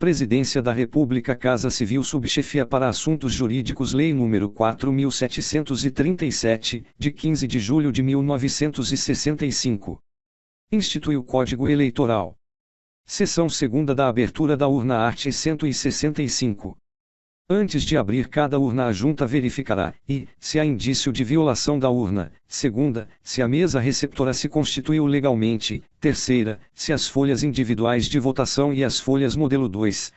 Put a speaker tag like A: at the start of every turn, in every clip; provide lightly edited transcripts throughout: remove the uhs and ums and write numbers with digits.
A: Presidência da República, Casa Civil, Subchefia para Assuntos Jurídicos, Lei nº 4.737, de 15 de julho de 1965. Institui o Código Eleitoral. Seção 2ª da abertura da urna, art. 165. Antes de abrir cada urna, a Junta verificará, e, se há indício de violação da urna, segunda, se a mesa receptora se constituiu legalmente, terceira, se as folhas individuais de votação e as folhas modelo 2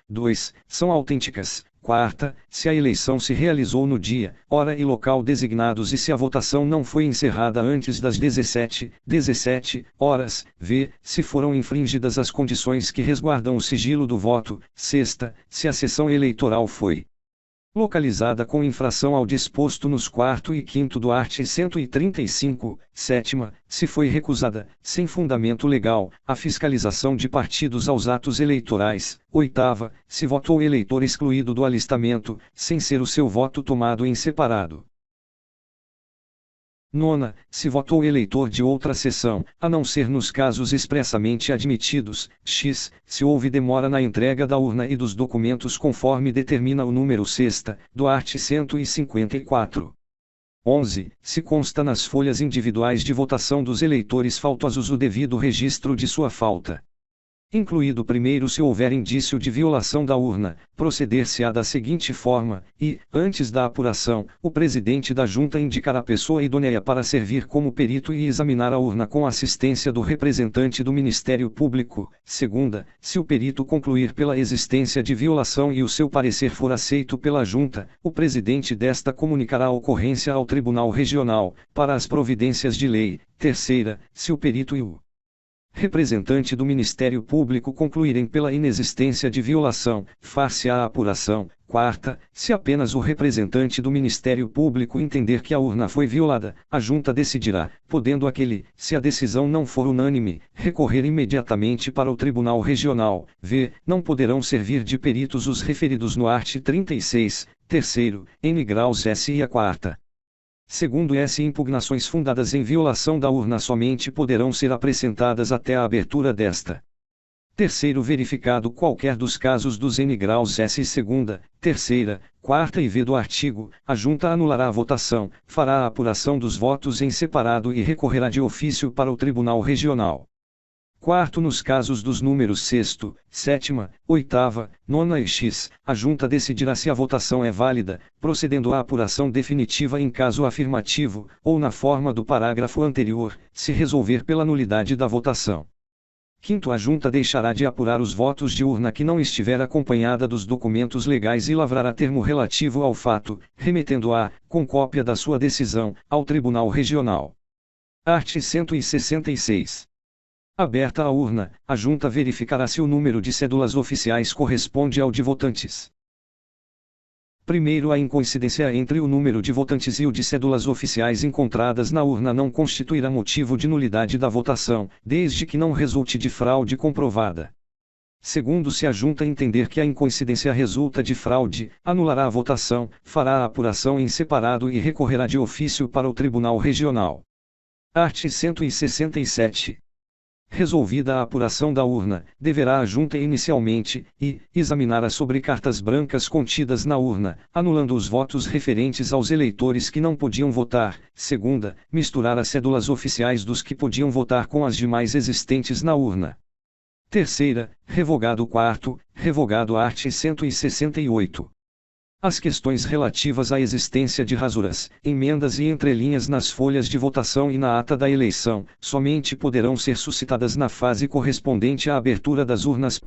A: são autênticas, quarta, se a eleição se realizou no dia, hora e local designados e se a votação não foi encerrada antes das 17 horas, v, se foram infringidas as condições que resguardam o sigilo do voto, sexta, se a sessão eleitoral foi localizada com infração ao disposto nos 4º e 5º do art. 135, sétima, se foi recusada, sem fundamento legal, a fiscalização de partidos aos atos eleitorais, oitava, se votou eleitor excluído do alistamento, sem ser o seu voto tomado em separado. Nona, se votou eleitor de outra seção, a não ser nos casos expressamente admitidos, x, se houve demora na entrega da urna e dos documentos conforme determina o número 6ª, do art. 154. 11, se consta nas folhas individuais de votação dos eleitores faltosos o devido registro de sua falta. Incluído primeiro, se houver indício de violação da urna, proceder-se-á da seguinte forma, e, antes da apuração, o presidente da Junta indicará a pessoa idônea para servir como perito e examinar a urna com assistência do representante do Ministério Público. Segunda, se o perito concluir pela existência de violação e o seu parecer for aceito pela Junta, o presidente desta comunicará a ocorrência ao Tribunal Regional, para as providências de lei. Terceira, se o perito e o representante do Ministério Público concluírem pela inexistência de violação, far-se-á a apuração. Quarta, se apenas o representante do Ministério Público entender que a urna foi violada, a Junta decidirá, podendo aquele, se a decisão não for unânime, recorrer imediatamente para o Tribunal Regional. V, não poderão servir de peritos os referidos no art. 36, terceiro, N graus S e a quarta. Segundo S, impugnações fundadas em violação da urna somente poderão ser apresentadas até a abertura desta. Terceiro, verificado qualquer dos casos dos N graus S e segunda, terceira, quarta e V do artigo, a Junta anulará a votação, fará a apuração dos votos em separado e recorrerá de ofício para o Tribunal Regional. Quarto, nos casos dos números 6º, 7ª, 8ª, 9ª e x, a Junta decidirá se a votação é válida, procedendo à apuração definitiva em caso afirmativo, ou na forma do parágrafo anterior, se resolver pela nulidade da votação. Quinto, a Junta deixará de apurar os votos de urna que não estiver acompanhada dos documentos legais e lavrará termo relativo ao fato, remetendo-a, com cópia da sua decisão, ao Tribunal Regional. Art. 166. Aberta a urna, a Junta verificará se o número de cédulas oficiais corresponde ao de votantes. Primeiro, a incoincidência entre o número de votantes e o de cédulas oficiais encontradas na urna não constituirá motivo de nulidade da votação, desde que não resulte de fraude comprovada. Segundo, se a Junta entender que a incoincidência resulta de fraude, anulará a votação, fará a apuração em separado e recorrerá de ofício para o Tribunal Regional. Art. 167. Resolvida a apuração da urna, deverá a Junta inicialmente, examinar as sobrecartas brancas contidas na urna, anulando os votos referentes aos eleitores que não podiam votar. Segunda, misturar as cédulas oficiais dos que podiam votar com as demais existentes na urna. Terceira, revogado. Quarto, revogado art. 168. As questões relativas à existência de rasuras, emendas e entrelinhas nas folhas de votação e na ata da eleição, somente poderão ser suscitadas na fase correspondente à abertura das urnas.